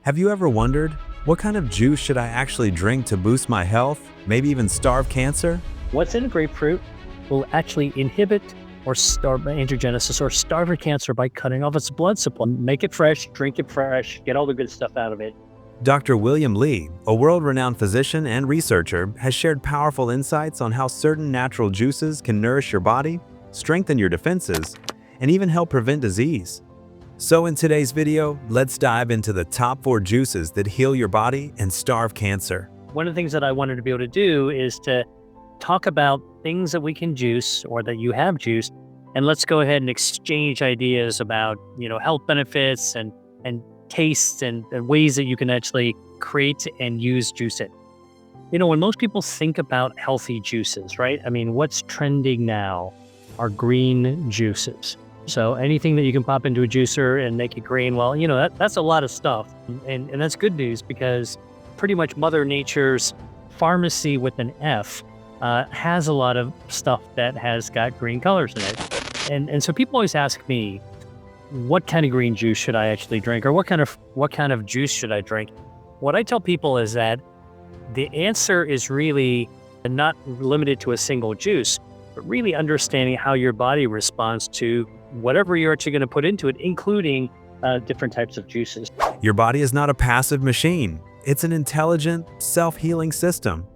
Have you ever wondered, what kind of juice should I actually drink to boost my health, maybe even starve cancer? What's in a grapefruit will actually inhibit or starve angiogenesis or starve your cancer by cutting off its blood supply. Make it fresh, drink it fresh, get all the good stuff out of it. Dr. William Li, a world-renowned physician and researcher, has shared powerful insights on how certain natural juices can nourish your body, strengthen your defenses, and even help prevent disease. So in today's video, let's dive into the top 4 juices that heal your body and starve cancer. One of the things that I wanted to be able to do is to talk about things that we can juice or that you have juiced, and let's go ahead and exchange ideas about, health benefits and tastes and ways that you can actually create and use juice it. When most people think about healthy juices, right? I mean, what's trending now are green juices. So anything that you can pop into a juicer and make it green, well, that's a lot of stuff. And that's good news because pretty much Mother Nature's pharmacy with an F has a lot of stuff that has got green colors in it. And so people always ask me, what kind of green juice should I actually drink? Or what kind of juice should I drink? What I tell people is that the answer is really not limited to a single juice, but really understanding how your body responds to whatever you're actually going to put into it, including different types of juices. Your body is not a passive machine. It's an intelligent, self-healing system.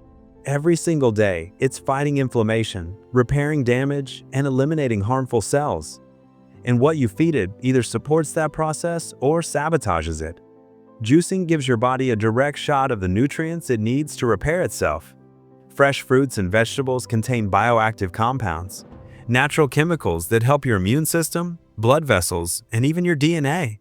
Every single day, it's fighting inflammation, repairing damage, and eliminating harmful cells. And what you feed it either supports that process or sabotages it. Juicing gives your body a direct shot of the nutrients it needs to repair itself. Fresh fruits and vegetables contain bioactive compounds, natural chemicals that help your immune system, blood vessels, and even your DNA.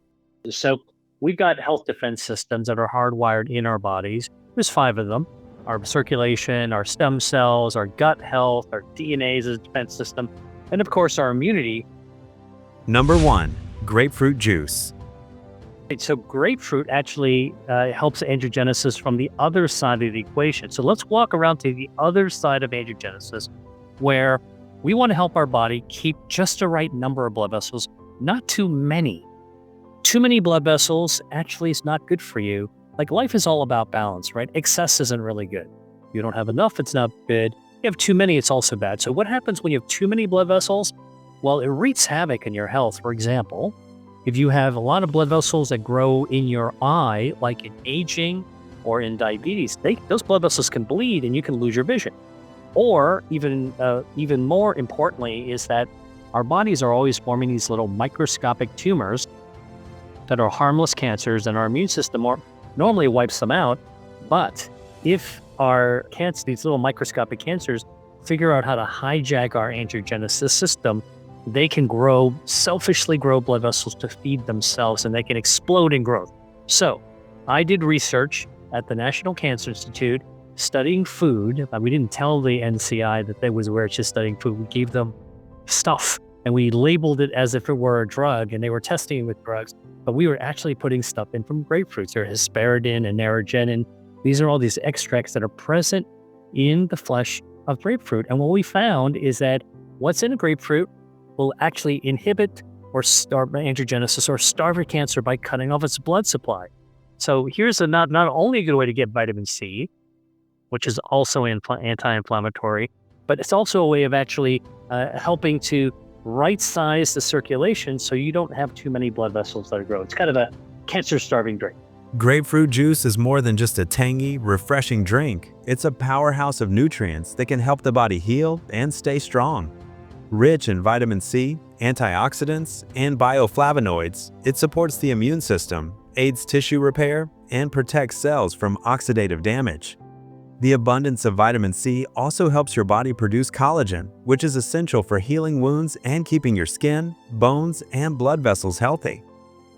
So we've got health defense systems that are hardwired in our bodies. There's 5 of them. Our circulation, our stem cells, our gut health, our DNA is a defense system, and of course our immunity. Number 1. Grapefruit juice. So grapefruit actually helps angiogenesis from the other side of the equation. So let's walk around to the other side of angiogenesis, where we want to help our body keep just the right number of blood vessels, not too many. Too many blood vessels actually is not good for you. Like, life is all about balance, right? Excess isn't really good. You don't have enough, it's not good. You have too many, it's also bad. So what happens when you have too many blood vessels? Well, it wreaks havoc in your health. For example, if you have a lot of blood vessels that grow in your eye, like in aging or in diabetes, those blood vessels can bleed and you can lose your vision. Or even more importantly is that our bodies are always forming these little microscopic tumors that are harmless cancers, and our immune system normally wipes them out. But if these little microscopic cancers figure out how to hijack our angiogenesis system, they can selfishly grow blood vessels to feed themselves, and they can explode in growth. So I did research at the National Cancer Institute studying food. We didn't tell the NCI that we're just studying food. We gave them stuff and we labeled it as if it were a drug, and they were testing it with drugs. But we were actually putting stuff in from grapefruits. There are hesperidin and narogenin. These are all these extracts that are present in the flesh of grapefruit. And what we found is that what's in a grapefruit will actually inhibit or starve angiogenesis or starve your cancer by cutting off its blood supply. So here's not only a good way to get vitamin C, which is also anti-inflammatory, but it's also a way of actually helping to right-size the circulation so you don't have too many blood vessels that are growing. It's kind of a cancer-starving drink. Grapefruit juice is more than just a tangy, refreshing drink. It's a powerhouse of nutrients that can help the body heal and stay strong. Rich in vitamin C, antioxidants, and bioflavonoids, it supports the immune system, aids tissue repair, and protects cells from oxidative damage. The abundance of vitamin C also helps your body produce collagen, which is essential for healing wounds and keeping your skin, bones, and blood vessels healthy.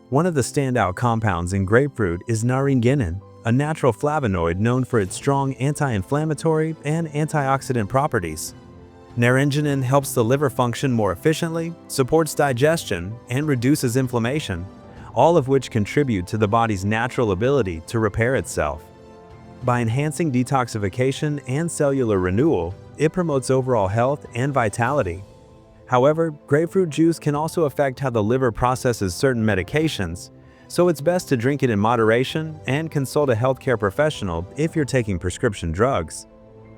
One of the standout compounds in grapefruit is naringinin, a natural flavonoid known for its strong anti-inflammatory and antioxidant properties. Naringinin helps the liver function more efficiently, supports digestion, and reduces inflammation, all of which contribute to the body's natural ability to repair itself. By enhancing detoxification and cellular renewal, it promotes overall health and vitality. However, grapefruit juice can also affect how the liver processes certain medications, So it's best to drink it in moderation and consult a healthcare professional if you're taking prescription drugs.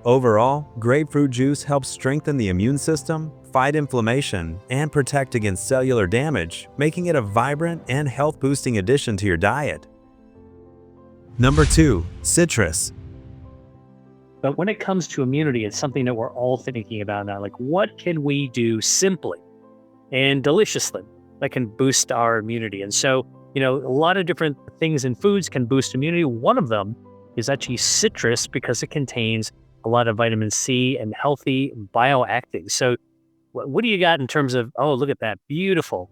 Overall, grapefruit juice helps strengthen the immune system, fight inflammation, and protect against cellular damage, making it a vibrant and health-boosting addition to your diet. Number 2. Citrus. But when it comes to immunity, it's something that we're all thinking about now. Like, what can we do simply and deliciously that can boost our immunity? And so, a lot of different things in foods can boost immunity. One of them is actually citrus because it contains a lot of vitamin C and healthy bioactives. So what do you got in terms of, oh, look at that, beautiful.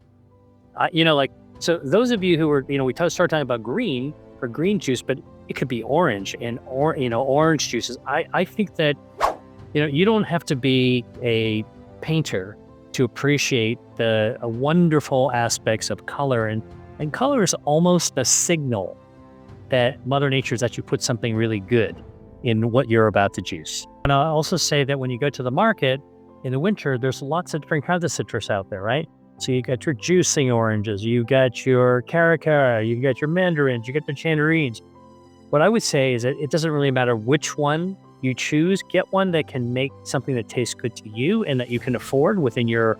So those of you who are, we started talking about green for green juice, but it could be orange and, orange juices. I think that, you don't have to be a painter to appreciate the wonderful aspects of color. And color is almost a signal that Mother Nature has actually put something really good in what you're about to juice. And I'll also say that when you go to the market in the winter, there's lots of different kinds of citrus out there, right? So you got your juicing oranges, you got your caracara, you got your mandarins, you got the tangerines. What I would say is that it doesn't really matter which one you choose. Get one that can make something that tastes good to you and that you can afford within your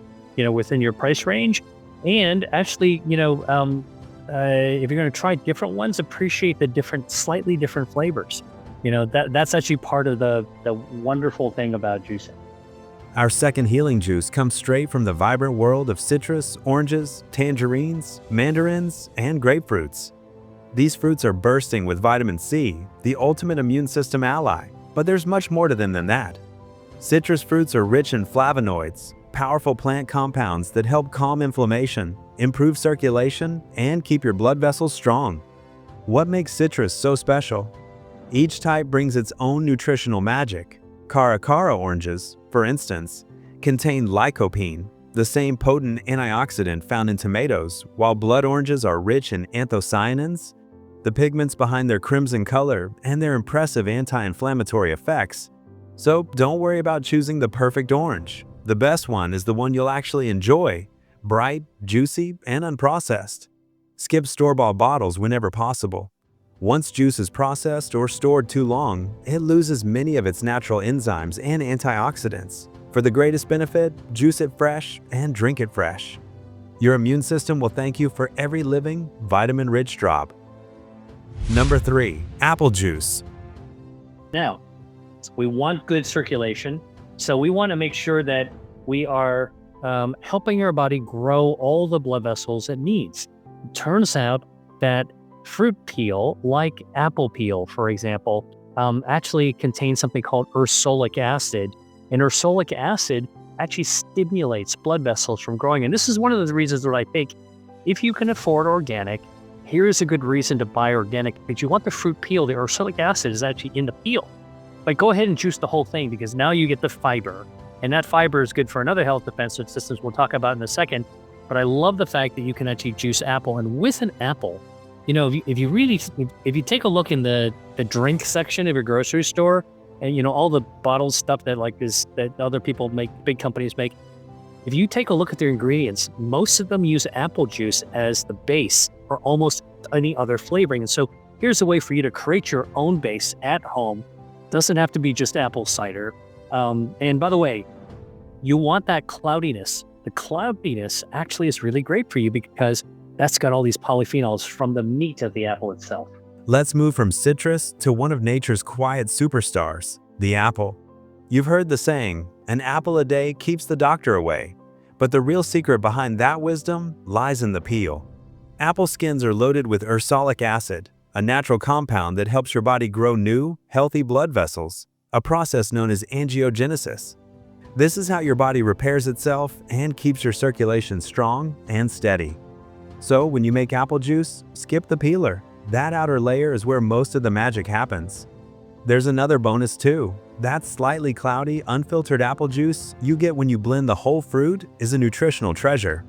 price range. And actually, if you're going to try different ones, appreciate the slightly different flavors. That's actually part of the wonderful thing about juicing. Our second healing juice comes straight from the vibrant world of citrus, oranges, tangerines, mandarins, and grapefruits. These fruits are bursting with vitamin C, the ultimate immune system ally, but there's much more to them than that. Citrus fruits are rich in flavonoids, powerful plant compounds that help calm inflammation, improve circulation, and keep your blood vessels strong. What makes citrus so special? Each type brings its own nutritional magic. Caracara oranges, for instance, contain lycopene, the same potent antioxidant found in tomatoes, while blood oranges are rich in anthocyanins, the pigments behind their crimson color and their impressive anti-inflammatory effects. So don't worry about choosing the perfect orange. The best one is the one you'll actually enjoy, bright, juicy, and unprocessed. Skip store-bought bottles whenever possible. Once juice is processed or stored too long, it loses many of its natural enzymes and antioxidants. For the greatest benefit, juice it fresh and drink it fresh. Your immune system will thank you for every living, vitamin-rich drop. Number 3. Apple juice. Now, we want good circulation, so we want to make sure that we are helping our body grow all the blood vessels it needs. It turns out that fruit peel, like apple peel, for example, actually contains something called ursolic acid. And ursolic acid actually stimulates blood vessels from growing. And this is one of the reasons that I think if you can afford organic, here is a good reason to buy organic. Because you want the fruit peel, the ursolic acid is actually in the peel. But go ahead and juice the whole thing because now you get the fiber. And that fiber is good for another health defensive systems we'll talk about in a second. But I love the fact that you can actually juice apple. And with an apple, if you take a look in the drink section of your grocery store, and all the bottled stuff that other people make, big companies make, if you take a look at their ingredients, most of them use apple juice as the base for almost any other flavoring. And so here's a way for you to create your own base at home. Doesn't have to be just apple cider. And by the way, you want that cloudiness. The cloudiness actually is really great for you because that's got all these polyphenols from the meat of the apple itself. Let's move from citrus to one of nature's quiet superstars, the apple. You've heard the saying, an apple a day keeps the doctor away. But the real secret behind that wisdom lies in the peel. Apple skins are loaded with ursolic acid, a natural compound that helps your body grow new, healthy blood vessels, a process known as angiogenesis. This is how your body repairs itself and keeps your circulation strong and steady. So when you make apple juice, skip the peeler. That outer layer is where most of the magic happens. There's another bonus too. That slightly cloudy, unfiltered apple juice you get when you blend the whole fruit is a nutritional treasure.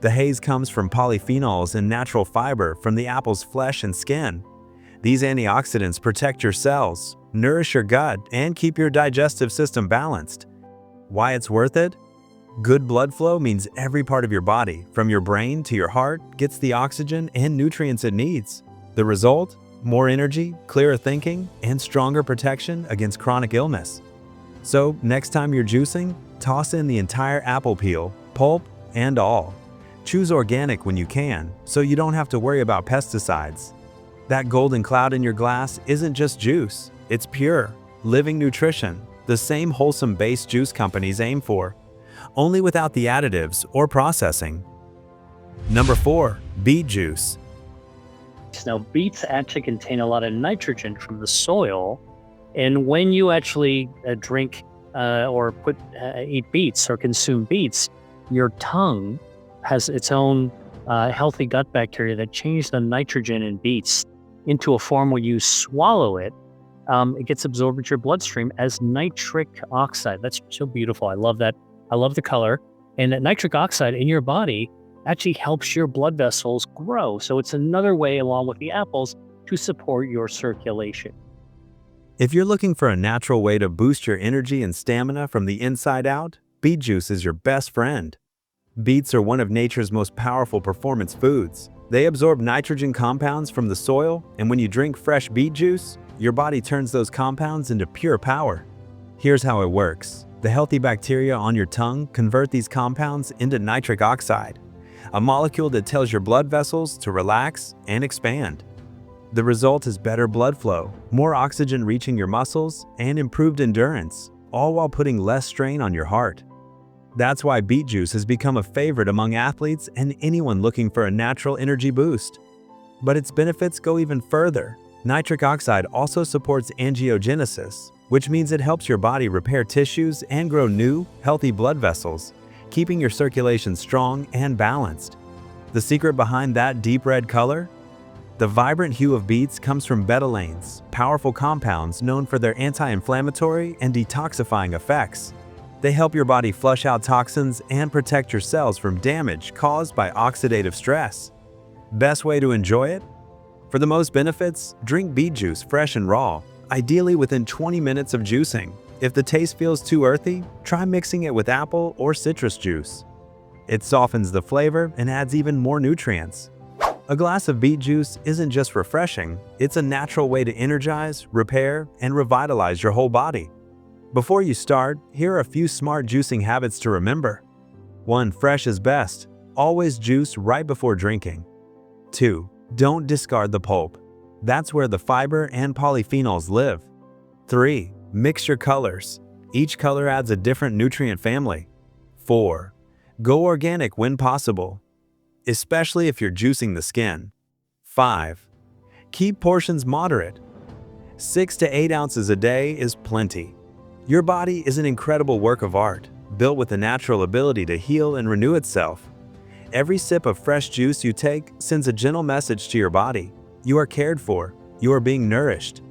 The haze comes from polyphenols and natural fiber from the apple's flesh and skin. These antioxidants protect your cells, nourish your gut, and keep your digestive system balanced. Why it's worth it? Good blood flow means every part of your body, from your brain to your heart, gets the oxygen and nutrients it needs. The result? More energy, clearer thinking, and stronger protection against chronic illness. So, next time you're juicing, toss in the entire apple peel, pulp, and all. Choose organic when you can, so you don't have to worry about pesticides. That golden cloud in your glass isn't just juice, it's pure, living nutrition, the same wholesome base juice companies aim for, only without the additives or processing. Number 4. Beet juice. Now, beets actually contain a lot of nitrogen from the soil, and when you actually drink or eat beets or consume beets, your tongue has its own healthy gut bacteria that change the nitrogen in beets into a form where you swallow it. It gets absorbed into your bloodstream as nitric oxide. That's so beautiful. I love that. I love the color. And that nitric oxide in your body actually helps your blood vessels grow. So it's another way, along with the apples, to support your circulation. If you're looking for a natural way to boost your energy and stamina from the inside out, beet juice is your best friend. Beets are one of nature's most powerful performance foods. They absorb nitrogen compounds from the soil, and when you drink fresh beet juice, your body turns those compounds into pure power. Here's how it works. The healthy bacteria on your tongue convert these compounds into nitric oxide, a molecule that tells your blood vessels to relax and expand. The result is better blood flow, more oxygen reaching your muscles, and improved endurance, all while putting less strain on your heart. That's why beet juice has become a favorite among athletes and anyone looking for a natural energy boost. But its benefits go even further. Nitric oxide also supports angiogenesis, which means it helps your body repair tissues and grow new, healthy blood vessels, keeping your circulation strong and balanced. The secret behind that deep red color? The vibrant hue of beets comes from betalains, powerful compounds known for their anti-inflammatory and detoxifying effects. They help your body flush out toxins and protect your cells from damage caused by oxidative stress. Best way to enjoy it? For the most benefits, drink beet juice fresh and raw, ideally within 20 minutes of juicing. If the taste feels too earthy, try mixing it with apple or citrus juice. It softens the flavor and adds even more nutrients. A glass of beet juice isn't just refreshing, it's a natural way to energize, repair, and revitalize your whole body. Before you start, here are a few smart juicing habits to remember. 1. Fresh is best. Always juice right before drinking. 2. Don't discard the pulp. That's where the fiber and polyphenols live. 3. Mix your colors. Each color adds a different nutrient family. 4. Go organic when possible, especially if you're juicing the skin. 5. Keep portions moderate. 6 to 8 ounces a day is plenty. Your body is an incredible work of art, built with a natural ability to heal and renew itself. Every sip of fresh juice you take sends a gentle message to your body. You are cared for. You are being nourished.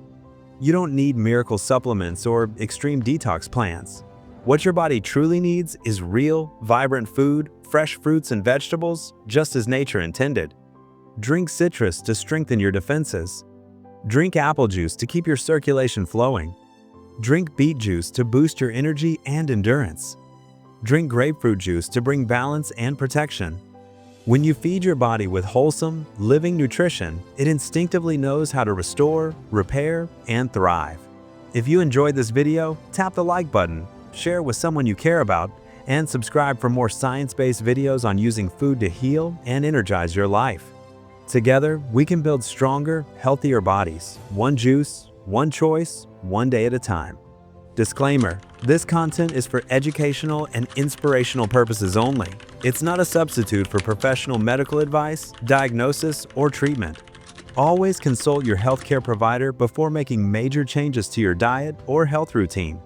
You don't need miracle supplements or extreme detox plans. What your body truly needs is real, vibrant food, fresh fruits and vegetables, just as nature intended. Drink citrus to strengthen your defenses. Drink apple juice to keep your circulation flowing. Drink beet juice to boost your energy and endurance. Drink grapefruit juice to bring balance and protection. When you feed your body with wholesome, living nutrition, it instinctively knows how to restore, repair, and thrive. If you enjoyed this video, tap the like button, share it with someone you care about, and subscribe for more science-based videos on using food to heal and energize your life. Together, we can build stronger, healthier bodies, one juice, one choice, one day at a time. Disclaimer: this content is for educational and inspirational purposes only. It's not a substitute for professional medical advice, diagnosis, or treatment. Always consult your healthcare provider before making major changes to your diet or health routine.